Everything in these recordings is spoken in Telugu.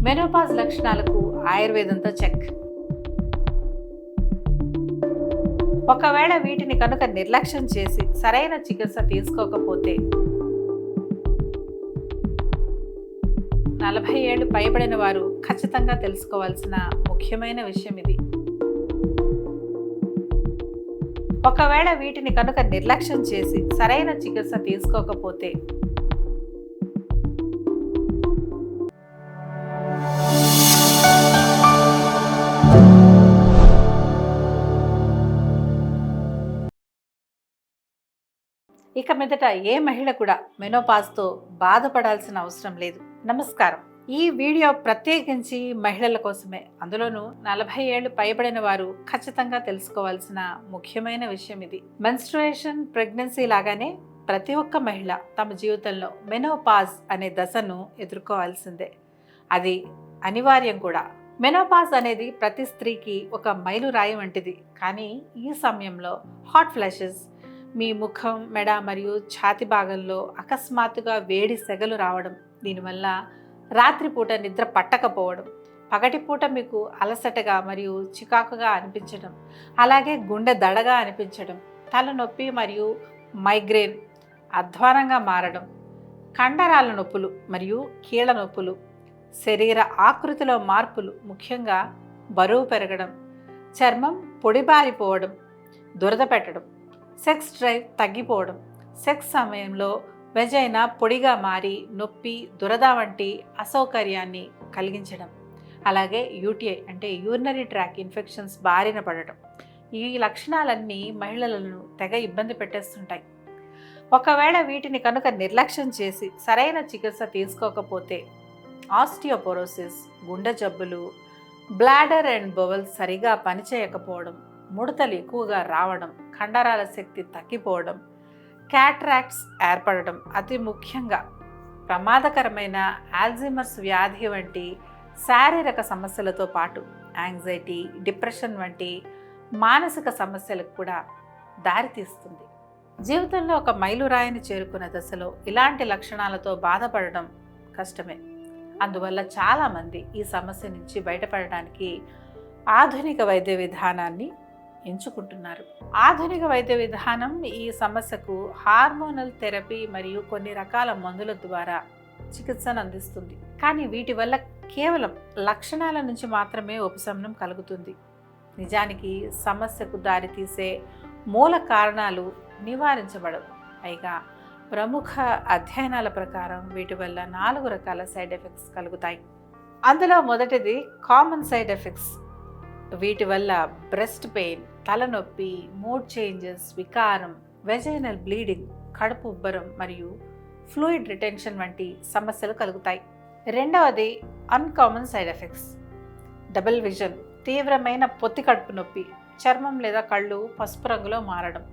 మెనోపాజ్ లక్షణాలకు ఆయుర్వేదంతో చెక్. ఒకవేళ వీటిని కనుక నిర్లక్ష్యం చేసి సరైన చికిత్స తీసుకోకపోతే 40 ఏళ్లు పైబడిన వారు ఖచ్చితంగా తెలుసుకోవాల్సిన ముఖ్యమైన విషయం ఇది. ఒకవేళ వీటిని కనుక నిర్లక్ష్యం చేసి సరైన చికిత్స తీసుకోకపోతే ఇక మీదట ఏ మహిళ కూడా మెనోపాజ్తో బాధపడాల్సిన అవసరం లేదు. నమస్కారం. ఈ వీడియో ప్రత్యేకించి మహిళల కోసమే. అందులోనూ 40 ఏళ్లు పైబడిన వారు ఖచ్చితంగా తెలుసుకోవాల్సిన ముఖ్యమైన విషయం ఇది. మెన్స్ట్రుయేషన్, ప్రెగ్నెన్సీ లాగానే ప్రతి ఒక్క మహిళ తమ జీవితంలో మెనోపాజ్ అనే దశను ఎదుర్కోవాల్సిందే. అది అనివార్యం కూడా. మెనోపాజ్ అనేది ప్రతి స్త్రీకి ఒక మైలురాయి వంటిది. కానీ ఈ సమయంలో హాట్ ఫ్లాషెస్, మీ ముఖం, మెడ మరియు ఛాతి భాగంలో అకస్మాత్తుగా వేడి సెగలు రావడం, దీనివల్ల రాత్రిపూట నిద్ర పట్టకపోవడం, పగటిపూట మీకు అలసటగా మరియు చికాకుగా అనిపించడం, అలాగే గుండె దడగా అనిపించడం, తలనొప్పి మరియు మైగ్రేన్ అధ్వానంగా మారడం, కండరాల నొప్పులు మరియు కీళ్ళ నొప్పులు, శరీర ఆకృతిలో మార్పులు, ముఖ్యంగా బరువు పెరగడం, చర్మం పొడిబారిపోవడం, దురద పెట్టడం, సెక్స్ డ్రైవ్ తగ్గిపోవడం, సెక్స్ సమయంలో వెజైనా పొడిగా మారి నొప్పి, దురద వంటి అసౌకర్యాన్ని కలిగించడం, అలాగే యూటీఐ అంటే యూరినరీ ట్రాక్ ఇన్ఫెక్షన్స్ బారిన పడటం. ఈ లక్షణాలన్నీ మహిళలను తెగ ఇబ్బంది పెట్టేస్తుంటాయి. ఒకవేళ వీటిని కనుక నిర్లక్ష్యం చేసి సరైన చికిత్స తీసుకోకపోతే ఆస్టియోపోరోసిస్, గుండె జబ్బులు, బ్లాడర్ అండ్ బowel సరిగా పనిచేయకపోవడం, ముడతలు ఎక్కువగా రావడం, కండరాల శక్తి తగ్గిపోవడం, క్యాట్రాక్ట్స్ ఏర్పడడం, అతి ముఖ్యంగా ప్రమాదకరమైన ఆల్జీమర్స్ వ్యాధి వంటి శారీరక సమస్యలతో పాటు యాంగ్జైటీ, డిప్రెషన్ వంటి మానసిక సమస్యలకు కూడా దారితీస్తుంది. జీవితంలో ఒక మైలురాయిని చేరుకున్న దశలో ఇలాంటి లక్షణాలతో బాధపడడం కష్టమే. అందువల్ల చాలామంది ఈ సమస్య నుంచి బయటపడడానికి ఆధునిక వైద్య విధానాన్ని ఎంచుకుంటున్నారు. ఆధునిక వైద్య విధానం ఈ సమస్యకు హార్మోనల్ థెరపీ మరియు కొన్ని రకాల మందుల ద్వారా చికిత్సను అందిస్తుంది. కానీ వీటి వల్ల కేవలం లక్షణాల నుంచి మాత్రమే ఉపశమనం కలుగుతుంది. నిజానికి సమస్యకు దారితీసే మూల కారణాలు నివారించబడవు. పైగా ప్రముఖ అధ్యయనాల ప్రకారం వీటి వల్ల 4 రకాల సైడ్ ఎఫెక్ట్స్ కలుగుతాయి. అందులో మొదటిది కామన్ సైడ్ ఎఫెక్ట్స్. వీటి వల్ల బ్రెస్ట్ పెయిన్, తలనొప్పి, మూడ్ చేంజెస్, వికారం, వెజైనల్ బ్లీడింగ్, కడుపు ఉబ్బరం మరియు ఫ్లూయిడ్ రిటెన్షన్ వంటి సమస్యలు కలుగుతాయి. రెండవది uncommon side effects. Double vision, తీవ్రమైన పొత్తి కడుపు నొప్పి, చర్మం లేదా కళ్ళు పసుపు రంగులో మారడం,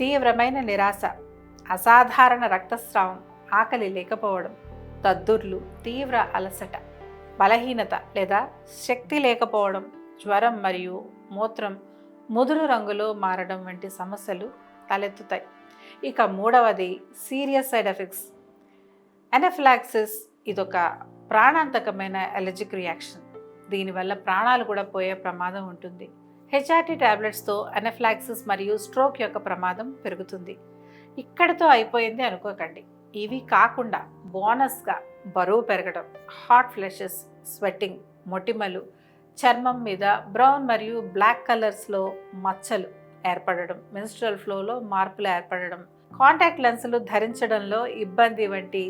తీవ్రమైన నిరాశ, అసాధారణ రక్తస్రావం, ఆకలి లేకపోవడం, దద్దుర్లు, తీవ్ర అలసట, బలహీనత లేదా శక్తి లేకపోవడం, జ్వరం మరియు మూత్రం ముదురు రంగులో మారడం వంటి సమస్యలు తలెత్తుతాయి. ఇక మూడవది సీరియస్ సైడ్ ఎఫెక్ట్స్. ఎనఫిలాక్సిస్ ఇదొక ప్రాణాంతకమైన అలర్జిక్ రియాక్షన్. దీనివల్ల ప్రాణాలు కూడా పోయే ప్రమాదం ఉంటుంది. హెచ్ఆర్టీ టాబ్లెట్స్తో ఎనఫిలాక్సిస్ మరియు స్ట్రోక్ యొక్క ప్రమాదం పెరుగుతుంది. ఇక్కడితో అయిపోయింది అనుకోకండి. ఇవి కాకుండా బోనస్గా బరువు పెరగడం, హాట్ ఫ్లెషెస్, స్వెట్టింగ్, మొటిమలు, చర్మం మీద బ్రౌన్ మరియు బ్లాక్ కలర్స్లో మచ్చలు ఏర్పడడం, మెన్స్ట్రువల్ ఫ్లోలో మార్పులు ఏర్పడడం, కాంటాక్ట్ లెన్సులు ధరించడంలో ఇబ్బంది వంటి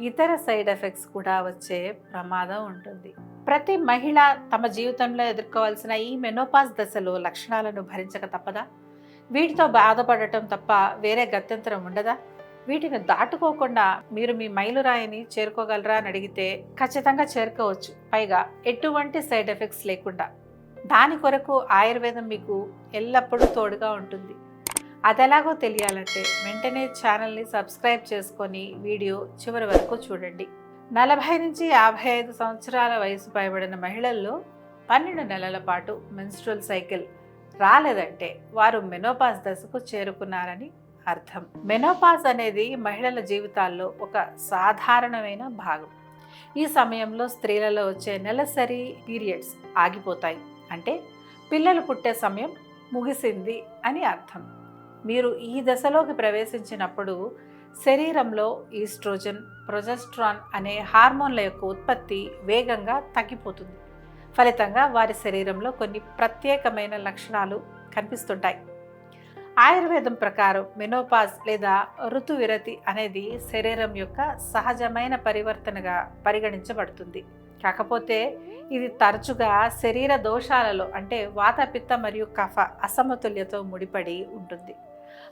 ఇతర సైడ్ ఎఫెక్ట్స్ కూడా వచ్చే ప్రమాదం ఉంటుంది. ప్రతి మహిళ తమ జీవితంలో ఎదుర్కోవాల్సిన ఈ మెనోపాజ్ దశలో లక్షణాలను భరించక తప్పదా? వీటితో బాధపడటం తప్ప వేరే గత్యంతరం ఉండదా? వీటిని దాటుకోకుండా మీరు మీ మైలురాయిని చేరుకోగలరా అని అడిగితే ఖచ్చితంగా చేరుకోవచ్చు. పైగా ఎటువంటి సైడ్ ఎఫెక్ట్స్ లేకుండా. దాని కొరకు ఆయుర్వేదం మీకు ఎల్లప్పుడూ తోడుగా ఉంటుంది. అదెలాగో తెలియాలంటే వెంటనే ఛానల్ని సబ్స్క్రైబ్ చేసుకొని వీడియో చివరి వరకు చూడండి. 40 నుంచి 55 సంవత్సరాల వయసు పైబడిన మహిళల్లో 12 నెలల పాటు మెన్స్ట్రువల్ సైకిల్ రాలేదంటే వారు మెనోపాజ్ దశకు చేరుకున్నారని అర్థం. మెనోపాజ్ అనేది మహిళల జీవితాల్లో ఒక సాధారణమైన భాగం. ఈ సమయంలో స్త్రీలలో వచ్చే నెలసరి పీరియడ్స్ ఆగిపోతాయి. అంటే పిల్లలు పుట్టే సమయం ముగిసింది అని అర్థం. మీరు ఈ దశలోకి ప్రవేశించినప్పుడు శరీరంలో ఈస్ట్రోజన్, ప్రొజెస్ట్రాన్ అనే హార్మోన్ల యొక్క ఉత్పత్తి వేగంగా తగ్గిపోతుంది. ఫలితంగా వారి శరీరంలో కొన్ని ప్రత్యేకమైన లక్షణాలు కనిపిస్తుంటాయి. ఆయుర్వేదం ప్రకారం మెనోపాజ్ లేదా ఋతువిరతి అనేది శరీరం యొక్క సహజమైన పరివర్తనగా పరిగణించబడుతుంది. కాకపోతే ఇది తరచుగా శరీర దోషాలలో అంటే వాత, పిత్త మరియు కఫ అసమతుల్యతో ముడిపడి ఉంటుంది.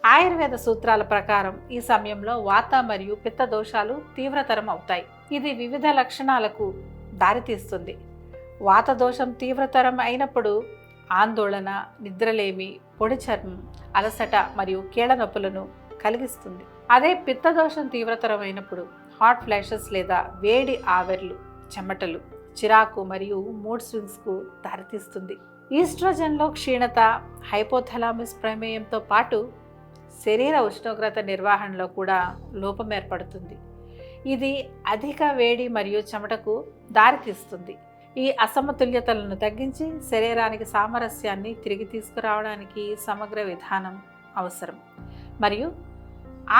ఆయుర్వేద సూత్రాల ప్రకారం ఈ సమయంలో వాత మరియు పిత్త దోషాలు తీవ్రతరం అవుతాయి. ఇది వివిధ లక్షణాలకు దారితీస్తుంది. వాత దోషం తీవ్రతరం అయినప్పుడు ఆందోళన, నిద్రలేమి, పొడి చర్మం, అలసట మరియు కీళ్ళ నొప్పులను కలిగిస్తుంది. అదే పిత్తదోషం తీవ్రతరమైనప్పుడు హాట్ ఫ్లాషెస్ లేదా వేడి ఆవిర్లు, చెమటలు, చిరాకు మరియు మూడ్ స్వింగ్స్కు దారితీస్తుంది. ఈస్ట్రోజన్లో క్షీణత, హైపోథలామస్ ప్రమేయంతో పాటు శరీర ఉష్ణోగ్రత నిర్వహణలో కూడా లోపం ఏర్పడుతుంది. ఇది అధిక వేడి మరియు చెమటకు దారితీస్తుంది. ఈ అసమతుల్యతలను తగ్గించి శరీరానికి సామరస్యాన్ని తిరిగి తీసుకురావడానికి సమగ్ర విధానం అవసరం. మరియు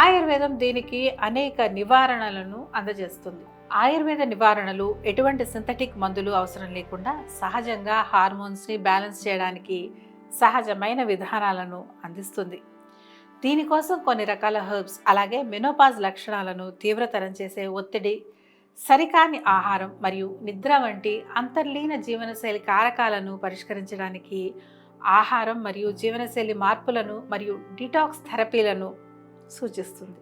ఆయుర్వేదం దీనికి అనేక నివారణలను అందజేస్తుంది. ఆయుర్వేద నివారణలు ఎటువంటి సింథటిక్ మందులు అవసరం లేకుండా సహజంగా హార్మోన్స్ని బ్యాలెన్స్ చేయడానికి సహజమైన విధానాలను అందిస్తుంది. దీనికోసం కొన్ని రకాల హెర్బ్స్, అలాగే మెనోపాజ్ లక్షణాలను తీవ్రతరం చేసే ఒత్తిడి, సరికాని ఆహారం మరియు నిద్ర వంటి అంతర్లీన జీవనశైలి కారకాలను పరిష్కరించడానికి ఆహారం మరియు జీవనశైలి మార్పులను మరియు డిటాక్స్ థెరపీలను సూచిస్తుంది.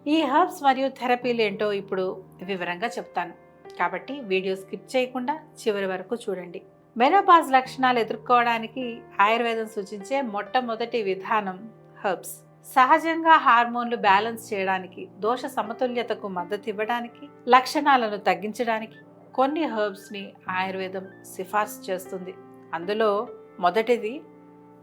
ఈ హెర్బ్స్ మరియు థెరపీలు ఏంటో ఇప్పుడు వివరంగా చెప్తాను, కాబట్టి వీడియో స్కిప్ చేయకుండా చివరి వరకు చూడండి. మెనోపాజ్ లక్షణాలు ఎదుర్కోవడానికి ఆయుర్వేదం సూచించే మొట్టమొదటి విధానం హెర్బ్స్. సహజంగా హార్మోన్లు బ్యాలెన్స్ చేయడానికి, దోష సమతుల్యతకు మద్దతు ఇవ్వడానికి, లక్షణాలను తగ్గించడానికి కొన్ని హెర్బ్స్ని ఆయుర్వేదం సిఫార్సు చేస్తుంది. అందులో మొదటిది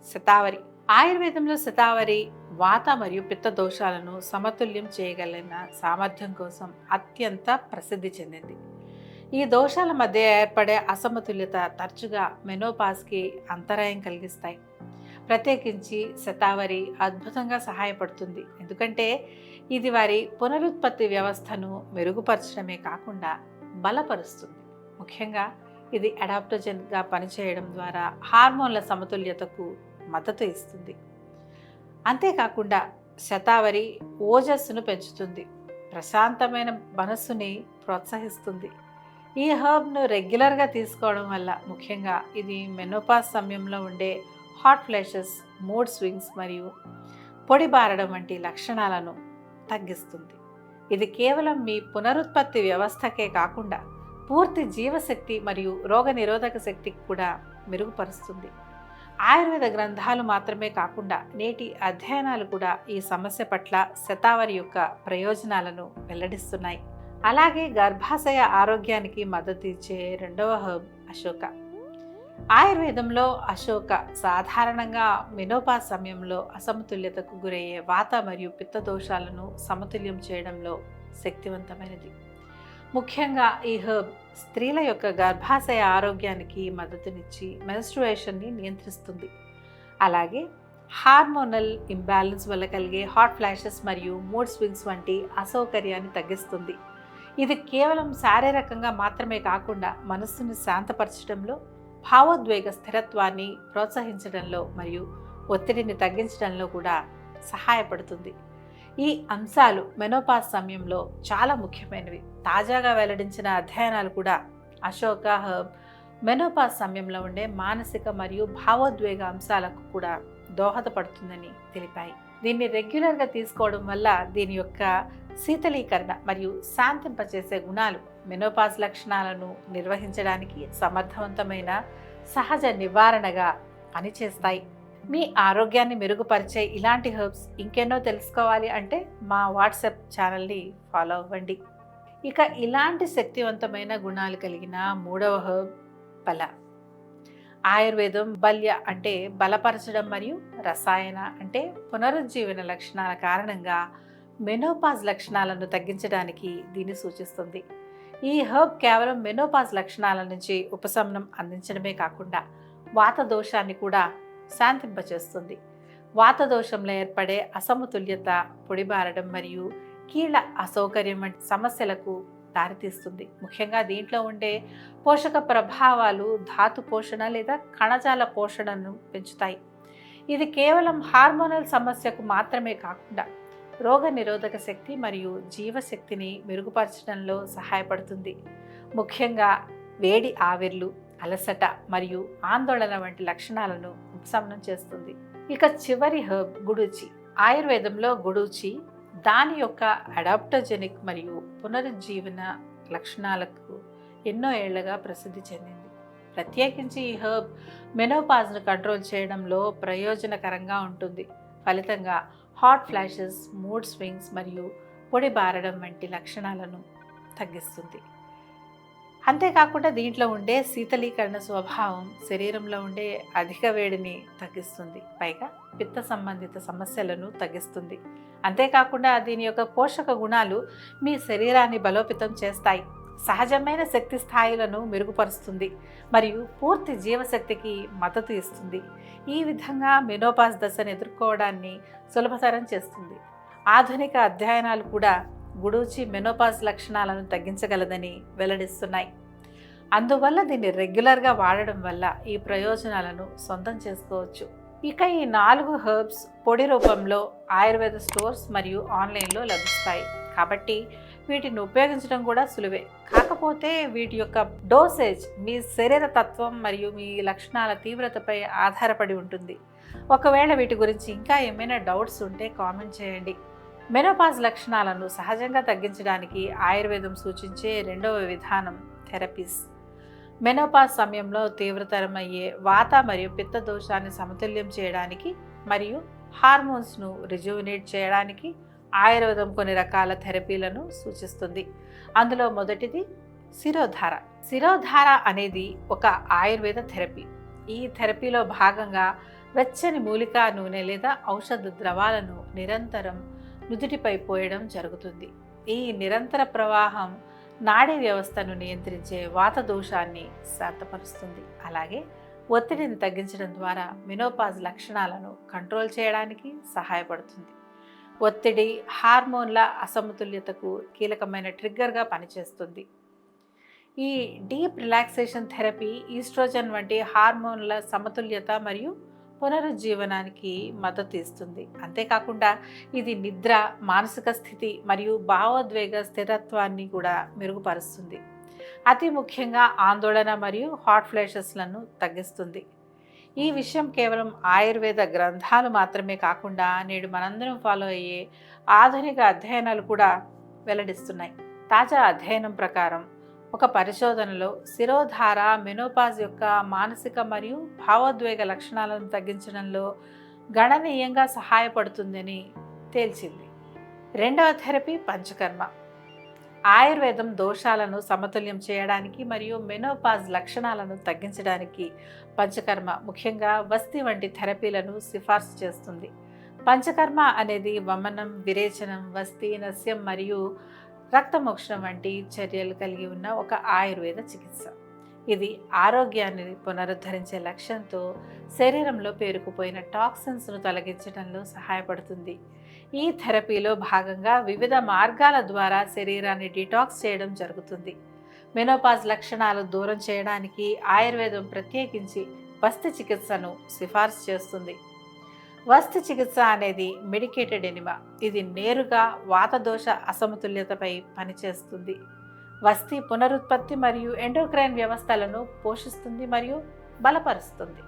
శతావరి. ఆయుర్వేదంలో శతావరి వాత మరియు పిత్త దోషాలను సమతుల్యం చేయగలిగిన సామర్థ్యం కోసం అత్యంత ప్రసిద్ధి చెందింది. ఈ దోషాల మధ్య ఏర్పడే అసమతుల్యత తరచుగా మెనోపాజ్కి అంతరాయం కలిగిస్తాయి. ప్రత్యేకించి శతావరి అద్భుతంగా సహాయపడుతుంది, ఎందుకంటే ఇది వారి పునరుత్పత్తి వ్యవస్థను మెరుగుపరచడమే కాకుండా బలపరుస్తుంది. ముఖ్యంగా ఇది అడాప్టోజన్గా పనిచేయడం ద్వారా హార్మోన్ల సమతుల్యతకు మద్దతు ఇస్తుంది. అంతేకాకుండా శతావరి ఓజస్సును పెంచుతుంది, ప్రశాంతమైన మనస్సుని ప్రోత్సహిస్తుంది. ఈ హెర్బ్ను రెగ్యులర్గా తీసుకోవడం వల్ల ముఖ్యంగా ఇది మెనోపాజ్ సమయంలో ఉండే హాట్ ఫ్లాషెస్, మూడ్ స్వింగ్స్ మరియు పొడిబారడం వంటి లక్షణాలను తగ్గిస్తుంది. ఇది కేవలం మీ పునరుత్పత్తి వ్యవస్థకే కాకుండా పూర్తి జీవశక్తి మరియు రోగనిరోధక శక్తికి కూడా మెరుగుపరుస్తుంది. ఆయుర్వేద గ్రంథాలు మాత్రమే కాకుండా నేటి అధ్యయనాలు కూడా ఈ సమస్య పట్ల శతావరి యొక్క ప్రయోజనాలను వెల్లడిస్తున్నాయి. అలాగే గర్భాశయ ఆరోగ్యానికి మద్దతు ఇచ్చే రెండవ హెర్బ్ అశోక. ఆయుర్వేదంలో అశోక సాధారణంగా మెనోపాజ్ సమయంలో అసమతుల్యతకు గురయ్యే వాత మరియు పిత్త దోషాలను సమతుల్యం చేయడంలో శక్తివంతమైనది. ముఖ్యంగా ఈ హెర్బ్ స్త్రీల యొక్క గర్భాశయ ఆరోగ్యానికి మద్దతునిచ్చి మెన్స్ట్రుయేషన్ని నియంత్రిస్తుంది. అలాగే హార్మోనల్ ఇంబ్యాలెన్స్ వల్ల కలిగే హాట్ ఫ్లాషెస్ మరియు మూడ్ స్వింగ్స్ వంటి అసౌకర్యాన్ని తగ్గిస్తుంది. ఇది కేవలం శారీరకంగా మాత్రమే కాకుండా మనస్సును శాంతపరచడంలో, భావోద్వేగ స్థిరత్వాన్ని ప్రోత్సహించడంలో మరియు ఒత్తిడిని తగ్గించడంలో కూడా సహాయపడుతుంది. ఈ అంశాలు మెనోపాజ్ సమయంలో చాలా ముఖ్యమైనవి. తాజాగా వెల్లడించిన అధ్యయనాలు కూడా అశోక హెర్బ్ మెనోపాజ్ సమయంలో ఉండే మానసిక మరియు భావోద్వేగ అంశాలకు కూడా దోహదపడుతుందని తెలిపాయి. దీన్ని రెగ్యులర్గా తీసుకోవడం వల్ల దీని యొక్క శీతలీకరణ మరియు శాంతింపచేసే గుణాలు మెనోపాజ్ లక్షణాలను నిర్వహించడానికి సమర్థవంతమైన సహజ నివారణగా పనిచేస్తాయి. మీ ఆరోగ్యాన్ని మెరుగుపరిచే ఇలాంటి హెర్బ్స్ ఇంకెన్నో తెలుసుకోవాలి అంటే మా వాట్సాప్ ఛానల్ని ఫాలో అవ్వండి. ఇక ఇలాంటి శక్తివంతమైన గుణాలు కలిగిన మూడవ హెర్బ్ బల. ఆయుర్వేదం బల్య అంటే బలపరచడం మరియు రసాయన అంటే పునరుజ్జీవన లక్షణాల కారణంగా మెనోపాజ్ లక్షణాలను తగ్గించడానికి దీన్ని సూచిస్తుంది. ఈ హర్బ్ కేవలం మెనోపాజ్ లక్షణాల నుంచి ఉపశమనం అందించడమే కాకుండా వాత దోషాన్ని కూడా శాంతింపచేస్తుంది. వాత దోషంలో ఏర్పడే అసమతుల్యత, పొడిబారడం మరియు కీళ్ళ అసౌకర్యం వంటి సమస్యలకు దారితీస్తుంది. ముఖ్యంగా దీంట్లో ఉండే పోషక ప్రభావాలు ధాతు పోషణ లేదా కణజాల పోషణను పెంచుతాయి. ఇది కేవలం హార్మోనల్ సమస్యకు మాత్రమే కాకుండా రోగ నిరోధక శక్తి మరియు జీవశక్తిని మెరుగుపరచడంలో సహాయపడుతుంది. ముఖ్యంగా వేడి ఆవిర్లు, అలసట మరియు ఆందోళన వంటి లక్షణాలను ఉపశమనం చేస్తుంది. ఇక చివరి హర్బ్ గుడూచి. ఆయుర్వేదంలో గుడూచి దాని యొక్క అడాప్టోజెనిక్ మరియు పునరుజ్జీవన లక్షణాలకు ఎన్నో ఏళ్లుగా ప్రసిద్ధి చెందింది. ప్రత్యేకించి ఈ హర్బ్ మెనోపాజ్ను కంట్రోల్ చేయడంలో ప్రయోజనకరంగా ఉంటుంది. ఫలితంగా హాట్ ఫ్లాషెస్, మూడ్ స్వింగ్స్ మరియు పొడి బారడం వంటి లక్షణాలను తగ్గిస్తుంది. అంతేకాకుండా దీంట్లో ఉండే శీతలీకరణ స్వభావం శరీరంలో ఉండే అధిక వేడిని తగ్గిస్తుంది. పైగా పిత్త సంబంధిత సమస్యలను తగ్గిస్తుంది. అంతేకాకుండా దీని యొక్క పోషక గుణాలు మీ శరీరాన్ని బలోపేతం చేస్తాయి, సహజమైన శక్తి స్థాయిలను మెరుగుపరుస్తుంది మరియు పూర్తి జీవశక్తికి మద్దతు ఇస్తుంది. ఈ విధంగా మెనోపాజ్ దశను ఎదుర్కోవడాన్ని సులభతరం చేస్తుంది. ఆధునిక అధ్యయనాలు కూడా గుడూచి మెనోపాజ్ లక్షణాలను తగ్గించగలదని వెల్లడిస్తున్నాయి. అందువల్ల దీన్ని రెగ్యులర్గా వాడడం వల్ల ఈ ప్రయోజనాలను సొంతం చేసుకోవచ్చు. ఇక ఈ 4 హెర్బ్స్ పొడి రూపంలో ఆయుర్వేద స్టోర్స్ మరియు ఆన్లైన్లో లభిస్తాయి. కాబట్టి వీటిని ఉపయోగించడం కూడా సులువే. కాకపోతే వీటి యొక్క డోసేజ్ మీ శరీర తత్వం మరియు మీ లక్షణాల తీవ్రతపై ఆధారపడి ఉంటుంది. ఒకవేళ వీటి గురించి ఇంకా ఏమైనా డౌట్స్ ఉంటే కామెంట్ చేయండి. మెనోపాజ్ లక్షణాలను సహజంగా తగ్గించడానికి ఆయుర్వేదం సూచించే రెండవ విధానం థెరపీస్. మెనోపాజ్ సమయంలో తీవ్రతరమయ్యే వాత మరియు పిత్త దోషాన్ని సమతుల్యం చేయడానికి మరియు హార్మోన్స్ను రిజ్యూవినేట్ చేయడానికి ఆయుర్వేదం కొన్ని రకాల థెరపీలను సూచిస్తుంది. అందులో మొదటిది శిరోధార. శిరోధార అనేది ఒక ఆయుర్వేద థెరపీ. ఈ థెరపీలో భాగంగా వెచ్చని మూలికా నూనె లేదా ఔషధ ద్రవాలను నిరంతరం నుదుటిపై పోయడం జరుగుతుంది. ఈ నిరంతర ప్రవాహం నాడీ వ్యవస్థను నియంత్రించే వాత దోషాన్ని శాంతపరుస్తుంది. అలాగే ఒత్తిడిని తగ్గించడం ద్వారా మెనోపాజ్ లక్షణాలను కంట్రోల్ చేయడానికి సహాయపడుతుంది. ఒత్తిడి హార్మోన్ల అసమతుల్యతకు కీలకమైన ట్రిగ్గర్గా పనిచేస్తుంది. ఈ డీప్ రిలాక్సేషన్ థెరపీ ఈస్ట్రోజన్ వంటి హార్మోన్ల సమతుల్యత మరియు పునరుజ్జీవనానికి మద్దతు ఇస్తుంది. అంతేకాకుండా ఇది నిద్ర, మానసిక స్థితి మరియు భావోద్వేగ స్థిరత్వాన్ని కూడా మెరుగుపరుస్తుంది. అతి ముఖ్యంగా ఆందోళన మరియు హాట్ ఫ్లాషెస్లను తగ్గిస్తుంది. ఈ విషయం కేవలం ఆయుర్వేద గ్రంథాలు మాత్రమే కాకుండా నేడు మనందరం ఫాలో అయ్యే ఆధునిక అధ్యయనాలు కూడా వెల్లడిస్తున్నాయి. తాజా అధ్యయనం ప్రకారం ఒక పరిశోధనలో శిరోధార మెనోపాజ్ యొక్క మానసిక మరియు భావోద్వేగ లక్షణాలను తగ్గించడంలో గణనీయంగా సహాయపడుతుందని తేల్చింది. రెండవ థెరపీ పంచకర్మ. ఆయుర్వేదం దోషాలను సమతుల్యం చేయడానికి మరియు మెనోపాజ్ లక్షణాలను తగ్గించడానికి పంచకర్మ, ముఖ్యంగా వస్తి వంటి థెరపీలను సిఫార్సు చేస్తుంది. పంచకర్మ అనేది వమనం, విరేచనం, వస్తి, నస్యం మరియు రక్తమోక్షణం వంటి చర్యలు కలిగి ఉన్న ఒక ఆయుర్వేద చికిత్స. ఇది ఆరోగ్యాన్ని పునరుద్ధరించే లక్ష్యంతో శరీరంలో పేరుకుపోయిన టాక్సిన్స్ను తొలగించడంలో సహాయపడుతుంది. ఈ థెరపీలో భాగంగా వివిధ మార్గాల ద్వారా శరీరాన్ని డిటాక్స్ చేయడం జరుగుతుంది. మెనోపాజ్ లక్షణాలు దూరం చేయడానికి ఆయుర్వేదం ప్రత్యేకించి వస్తి చికిత్సను సిఫార్సు చేస్తుంది. వస్తి చికిత్స అనేది మెడికేటెడ్ ఎనిమా. ఇది నేరుగా వాతదోష అసమతుల్యతపై పనిచేస్తుంది. వస్తి పునరుత్పత్తి మరియు ఎండోక్రైన్ వ్యవస్థలను పోషిస్తుంది మరియు బలపరుస్తుంది.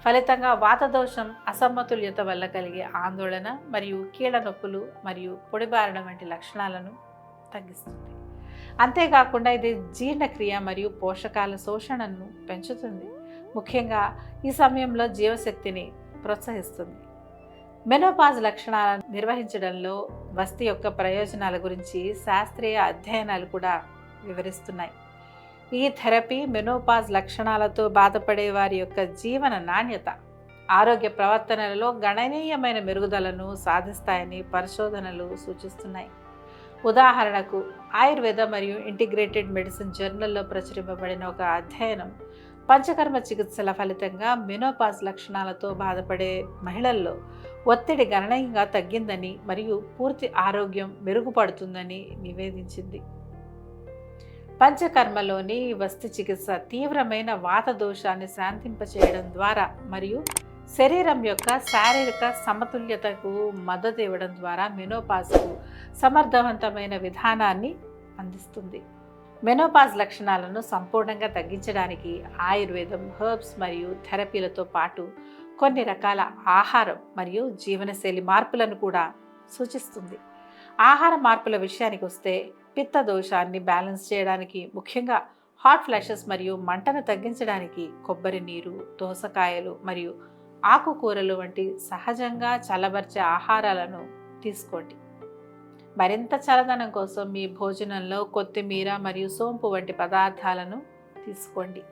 ఫలితంగా వాతదోషం, అసమతుల్యత వల్ల కలిగే ఆందోళన మరియు కీళ్ళ నొప్పులు మరియు పొడిబారడం వంటి లక్షణాలను తగ్గిస్తుంది. అంతేకాకుండా ఇది జీర్ణక్రియ మరియు పోషకాల శోషణను పెంచుతుంది. ముఖ్యంగా ఈ సమయంలో జీవశక్తిని ప్రోత్సహిస్తుంది. మెనోపాజ్ లక్షణాలను నిర్వహించడంలో వస్తి యొక్క ప్రయోజనాల గురించి శాస్త్రీయ అధ్యయనాలు కూడా వివరిస్తున్నాయి. ఈ థెరపీ మెనోపాజ్ లక్షణాలతో బాధపడే వారి యొక్క జీవన నాణ్యత, ఆరోగ్య ప్రవర్తనలలో గణనీయమైన మెరుగుదలను సాధిస్తాయని పరిశోధనలు సూచిస్తున్నాయి. ఉదాహరణకు ఆయుర్వేద మరియు ఇంటిగ్రేటెడ్ మెడిసిన్ జర్నల్లో ప్రచురింపబడిన ఒక అధ్యయనం పంచకర్మ చికిత్సల ఫలితంగా మెనోపాజ్ లక్షణాలతో బాధపడే మహిళల్లో ఒత్తిడి గణనీయంగా తగ్గిందని మరియు పూర్తి ఆరోగ్యం మెరుగుపడుతుందని నివేదించింది. పంచకర్మలోని వస్తు చికిత్స తీవ్రమైన వాత దోషాన్ని శాంతింపచేయడం ద్వారా మరియు శరీరం యొక్క శారీరక సమతుల్యతకు మద్దతు ఇవ్వడం ద్వారా మెనోపాజ్కు సమర్థవంతమైన విధానాన్ని అందిస్తుంది. మెనోపాజ్ లక్షణాలను సంపూర్ణంగా తగ్గించడానికి ఆయుర్వేదం, హెర్బ్స్ మరియు థెరపీలతో పాటు కొన్ని రకాల ఆహారం మరియు జీవనశైలి మార్పులను కూడా సూచిస్తుంది. ఆహార మార్పుల విషయానికి వస్తే పిత్త దోషాన్ని బ్యాలెన్స్ చేయడానికి, ముఖ్యంగా హాట్ ఫ్లాషెస్ మరియు మంటను తగ్గించడానికి కొబ్బరి నీరు, దోసకాయలు మరియు ఆకుకూరలు వంటి సహజంగా చల్లబరిచే ఆహారాలను తీసుకోండి. మరింత చల్లదనం కోసం మీ భోజనంలో కొత్తిమీర మరియు సోంపు వంటి పదార్థాలను తీసుకోండి.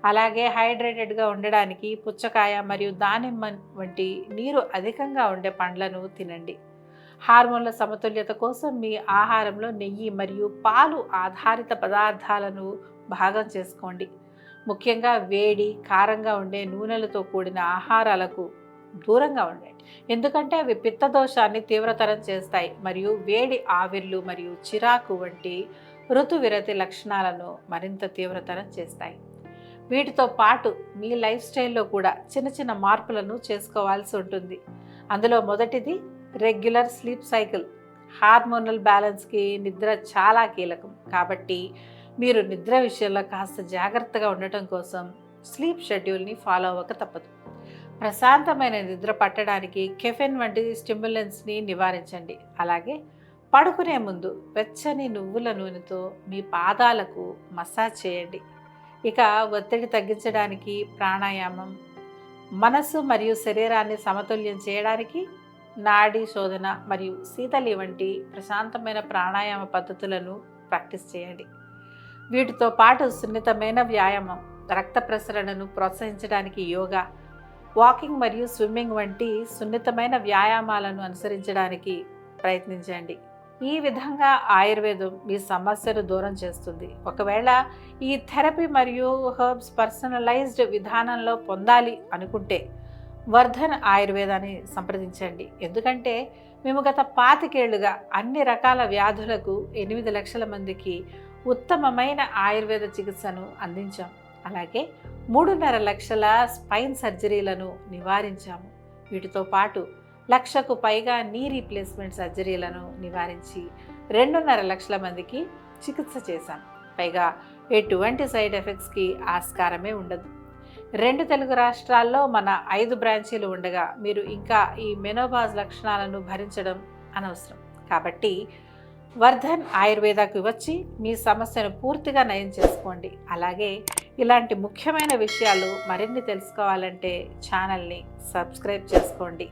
అలాగే హైడ్రేటెడ్గా ఉండడానికి పుచ్చకాయ మరియు దానిమ్మ వంటి నీరు అధికంగా ఉండే పండ్లను తినండి. హార్మోన్ల సమతుల్యత కోసం మీ ఆహారంలో నెయ్యి మరియు పాలు ఆధారిత పదార్థాలను భాగం చేసుకోండి. ముఖ్యంగా వేడి, కారంగా ఉండే నూనెలతో కూడిన ఆహారాలకు దూరంగా ఉండండి, ఎందుకంటే అవి పిత్త దోషాన్ని తీవ్రతరం చేస్తాయి మరియు వేడి ఆవిర్లు మరియు చిరాకు వంటి ఋతువిరతి లక్షణాలను మరింత తీవ్రతరం చేస్తాయి. వీటితో పాటు మీ లైఫ్ స్టైల్లో కూడా చిన్న చిన్న మార్పులను చేసుకోవాల్సి ఉంటుంది. అందులో మొదటిది రెగ్యులర్ స్లీప్ సైకిల్. హార్మోనల్ బ్యాలెన్స్కి నిద్ర చాలా కీలకం, కాబట్టి మీరు నిద్ర విషయంలో కాస్త జాగ్రత్తగా ఉండటం కోసం స్లీప్ షెడ్యూల్ని ఫాలో అవ్వక తప్పదు. ప్రశాంతమైన నిద్ర పట్టడానికి కెఫెన్ వంటి స్టిమ్యులెంట్స్ని నివారించండి. అలాగే పడుకునే ముందు వెచ్చని నువ్వుల నూనెతో మీ పాదాలకు మసాజ్ చేయండి. ఇక ఒత్తిడి తగ్గించడానికి ప్రాణాయామం, మనసు మరియు శరీరాన్ని సమతుల్యం చేయడానికి నాడీ శోధన మరియు శీతలి వంటి ప్రశాంతమైన ప్రాణాయామ పద్ధతులను ప్రాక్టీస్ చేయండి. వీటితో పాటు సున్నితమైన వ్యాయామం, రక్త ప్రసరణను ప్రోత్సహించడానికి యోగా, వాకింగ్ మరియు స్విమ్మింగ్ వంటి సున్నితమైన వ్యాయామాలను అనుసరించడానికి ప్రయత్నించండి. ఈ విధంగా ఆయుర్వేదం మీ సమస్యను దూరం చేస్తుంది. ఒకవేళ ఈ థెరపీ మరియు హెర్బ్స్ పర్సనలైజ్డ్ విధానంలో పొందాలి అనుకుంటే వర్ధన్ ఆయుర్వేదాన్ని సంప్రదించండి, ఎందుకంటే మేము గత 25 ఏళ్లుగా అన్ని రకాల వ్యాధులకు 8 లక్షల మందికి ఉత్తమమైన ఆయుర్వేద చికిత్సను అందించాం. అలాగే 3.5 లక్షల స్పైన్ సర్జరీలను నివారించాము. వీటితో పాటు 1 లక్షకు పైగా నీ రీప్లేస్మెంట్ సర్జరీలను నివారించి 2.5 లక్షల మందికి చికిత్స చేశాం. పైగా ఎటువంటి సైడ్ ఎఫెక్ట్స్కి ఆస్కారమే ఉండదు. 2 తెలుగు రాష్ట్రాల్లో మన 5 బ్రాంచీలు ఉండగా మీరు ఇంకా ఈ మెనోపాజ్ లక్షణాలను భరించడం అనవసరం. కాబట్టి వర్ధన్ ఆయుర్వేదాకు వచ్చి మీ సమస్యను పూర్తిగా నయం చేసుకోండి. అలాగే ఇలాంటి ముఖ్యమైన విషయాలు మరిన్ని తెలుసుకోవాలంటే ఛానల్ని సబ్స్క్రైబ్ చేసుకోండి.